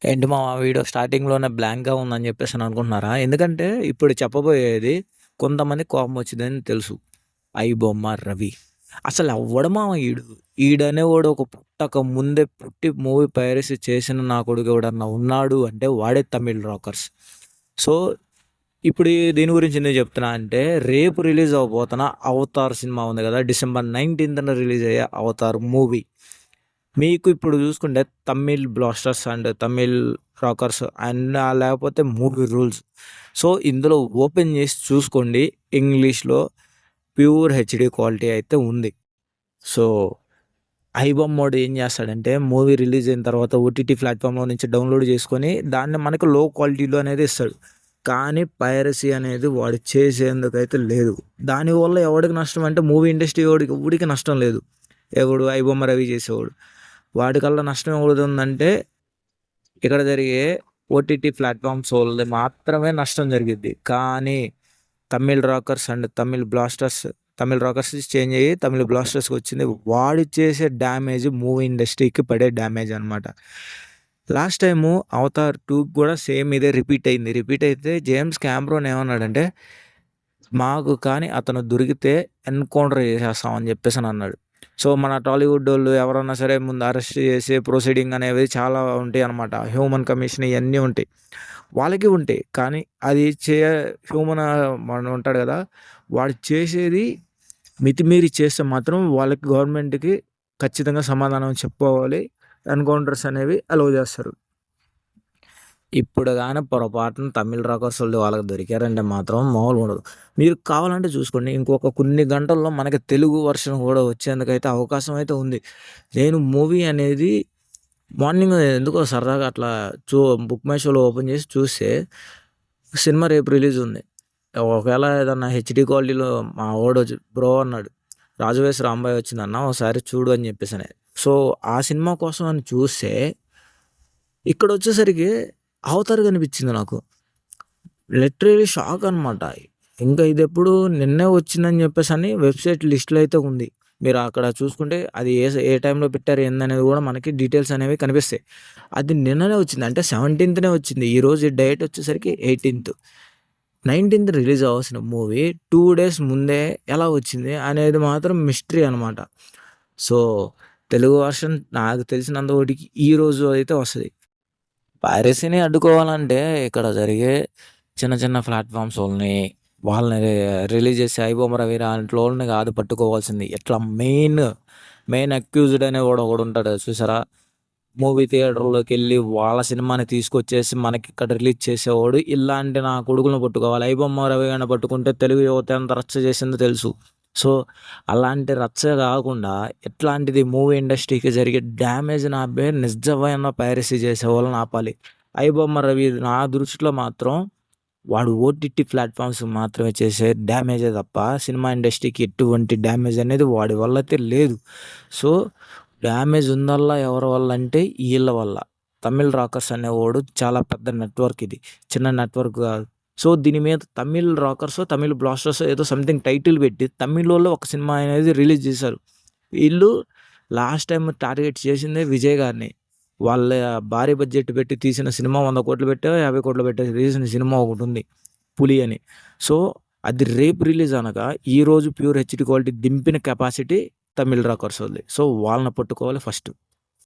ఏంటి మావా వీడియో స్టార్టింగ్‌లోనే బ్లాంక్‌గా ఉందని జెప్పేసని అనుకుంటున్నారా? ఎందుకంటే ఇప్పుడు చెప్పబోయేది కొంతమందికి కోపం వచ్చిందని తెలుసు. ఐబొమ్మ రవి. అసలెవ్వడు మావ ఈడు. ఈడనేవాడు ఒక పుట్టక ముందే పుట్టి మూవీ పైరసీ చేసిన నా కొడుకు ఎవడన్నా ఉన్నాడు అంటే వాడే తమిళ్ రాకర్స్. సో, ఇప్పుడు దీని గురించి ఎందుకు చెప్తున్నా అంటే రేపు రిలీజ్ అవ్వబోతున్న 'అవతార్' సినిమా ఉంది గదా! డిసెంబర్ 19థ్ రిలీజ్ అయ్యే 'అవతార్' మూవీ. మీకు ఇప్పుడు చూసుకుంటే Tamil blasters and Tamil rockers and లేకపోతే మూవీ రూల్స్. సో, ఇందులో ఓపెన్ చేసి చూసుకోండి. ఇంగ్లీష్‌లో ప్యూర్ హెచ్‌డీ క్వాలిటీ అయితే ఉంది. సో, ఐబొమ్మోడు ఏం చేస్తాడంటే మూవీ రిలీజ్ అయిన తర్వాత ఓటీటీ ప్లాట్‌ఫామ్‌లో నుంచి డౌన్‌లోడ్ చేసుకొని దాన్ని మనకు లో క్వాలిటీలో అనేది ఇస్తాడు. కానీ పైరసీ అనేది వాడు చేసేందుకైతే లేదు. దానివల్ల ఎవడికి నష్టం అంటే మూవీ ఇండస్ట్రీ వాడికి ఎవ్వడికి నష్టం లేదు. ఎవడు ఐబొమ్మ రవి చేసేవాడు. వాడికల్లా నష్టం ఎవరిదుందంటే ఇక్కడ జరిగే ఓటీటీ ప్లాట్‌ఫామ్స్ వోళ్ళది మాత్రమే నష్టం జరిగిద్ది. కానీ Tamil rockers and Tamil rockers change అయ్యి తమిళ్ బ్లాస్టర్స్‌కొచ్చింది. వాడు చేసే డ్యామేజ్ మూవీ ఇండస్ట్రీకి పడే డ్యామేజ్ అనమాట. లాస్ట్ టైము 'అవతార్ 2' కూడా సేమ్ ఇదే రిపీట్ అయింది. రిపీట్ అయితే జేమ్స్ కామెరూన్ ఏమన్నాడంటే, మాకు కానీ అతను దొరికితే ఎన్‌కౌంటర్ చేసేస్తాం అని చెప్పేసని అన్నాడు. సో, మన టాలీవుడ్డోళ్ళు ఎవరన్నా సరే ముందు అరెస్ట్ చేసి ప్రొసీడింగ్ అనేవి చాలా ఉంటాయనమాట. హ్యూమన్ కమిషన్ ఇయన్నీ ఉంటాయి. వాళ్ళకి ఉంటాయి. కానీ అది హ్యూమన్ మన ఉంటాడు కదా! వాడు చేసేది మితిమీరి చేస్తే మాత్రం వాళ్ళకి గవర్నమెంట్‌కి ఖచ్చితంగా సమాధానం చెప్పుకోవాలి. ఎన్‌కౌంటర్స్ అనేవి అలౌ చేస్తారు. ఇప్పుడు గాని పొరపాటున తమిళ్ రాకర్సోళ్ళు వాళ్ళకి దొరికారంటే మాత్రం మామూలుగా ఉండదు. మీరు కావాలంటే చూసుకోండి. ఇంకొక కొన్ని గంటల్లో మనకి తెలుగు వర్షన్ కూడా వచ్చేందుకైతే అవకాశం అయితే ఉంది. నేను మూవీ అనేది మార్నింగ్ ఎందుకో సరదాగా అట్లా చూ బుక్ మై షోలో ఓపెన్ చేసి చూస్తే సినిమా రేపు రిలీజ్ ఉంది. ఒకవేళ ఏదన్నా హెచ్‌డీ క్వాలిటీలో మా వోడు బ్రో అన్నాడు. 'రాజువేష్ రాంబాయ్' వచ్చిందన్న ఒకసారి చూడు అని చెప్పేసని. సో, ఆ సినిమా కోసం అని చూస్తే ఇక్కడొచ్చేసరికి 'అవతార్' కనిపించింది నాకు. లిటరల్లీ షాక్ అనమాట. ఇంకా ఇదెప్పుడు నిన్నే వచ్చిందని చెప్పేసని వెబ్‌సైట్ లిస్ట్‌లో అయితే ఉంది. మీరు అక్కడ చూసుకుంటే అది ఏ టైంలో పెట్టారు ఏందనేది కూడా మనకి డీటెయిల్స్ అనేవి కనిపిస్తాయి. అది నిన్ననే వచ్చింది. అంటే 17థ్‌నే వచ్చింది. ఈరోజు డేట్ వచ్చేసరికి 18థ్. 19థ్ రిలీజ్ అవ్వాల్సిన మూవీ 2 డేస్ ముందే ఎలా వచ్చింది అనేది మాత్రం మిస్టరీ అనమాట. సో, తెలుగు వర్షన్ నాకు తెలిసినంత మటికి ఈరోజు అయితే వస్తది. పైరసీని అడ్డుకోవాలంటే ఇక్కడ జరిగే చిన్న చిన్న ప్లాట్‌ఫామ్స్ వాళ్ళని రిలీజ్ చేసే 'ఐబొమ్మ రవి' లాంటోళ్ళని కాదు పట్టుకోవాల్సింది. ఇట్లా మెయిన్ అక్యూజ్డ్ అనేవాడు ఒకడుంటాడు చూసారా? మూవీ థియేటర్‌లోకెళ్ళి వాళ్ళ సినిమాని తీసుకొచ్చేసి మనకిక్కడ రిలీజ్ చేసేవాడు. ఇలాంటి నా కొడుకులను పట్టుకోవాలి. 'ఐబొమ్మ రవి' గారిని పట్టుకుంటే తెలుగు యువత ఎంత రచ్చ చేసిందో తెలుసు. సో, అలాంటి రచ్చ కాకుండా ఇట్లాంటిది మూవీ ఇండస్ట్రీకి జరిగే డ్యామేజ్‌ని ఆపే నిజమైన పైరసీ చేసేవాళ్ళని ఆపాలి. 'ఐబొమ్మ రవి' నా దృష్టిలో మాత్రం వాడు ఓటీటీ ప్లాట్‌ఫామ్స్‌కి మాత్రమే చేసే డ్యామేజే తప్ప సినిమా ఇండస్ట్రీకి ఎటువంటి డ్యామేజ్ అనేది వాడి వల్ల అయితే లేదు. సో, డ్యామేజ్ ఉందల్లా ఎవరి వల్ల అంటే ఈళ్ళ వల్ల. తమిళ్ రాకర్స్ అనేవాడు చాలా పెద్ద నెట్వర్క్ ఇది. చిన్న నెట్వర్క్ కాదు. సో, దీని మీద తమిళ్ రాకర్సో, తమిళ్ బ్లాస్టర్సో ఏదో సంథింగ్ టైటిల్ పెట్టి తమిళోళ్ళు ఒక సినిమా అనేది రిలీజ్ చేశారు. వీళ్ళు లాస్ట్ టైమ్ టార్గెట్ చేసిందే విజయ్ గారిని. వాళ్ళ భారీ బడ్జెట్ పెట్టి తీసిన సినిమా 100,00,00,000 పెట్టో, 50,00,00,000 పెట్టి తీసిన సినిమా ఒకటుంది 'పులి' అని. సో, అది రేపు రిలీజ్ అనగా ఈరోజు ప్యూర్ హెచ్‌డీ క్వాలిటీ దింపిన కెపాసిటీ తమిళ్ రాకర్సోళ్ళది. సో, వాళ్ళని పట్టుకోవాలి ఫస్ట్.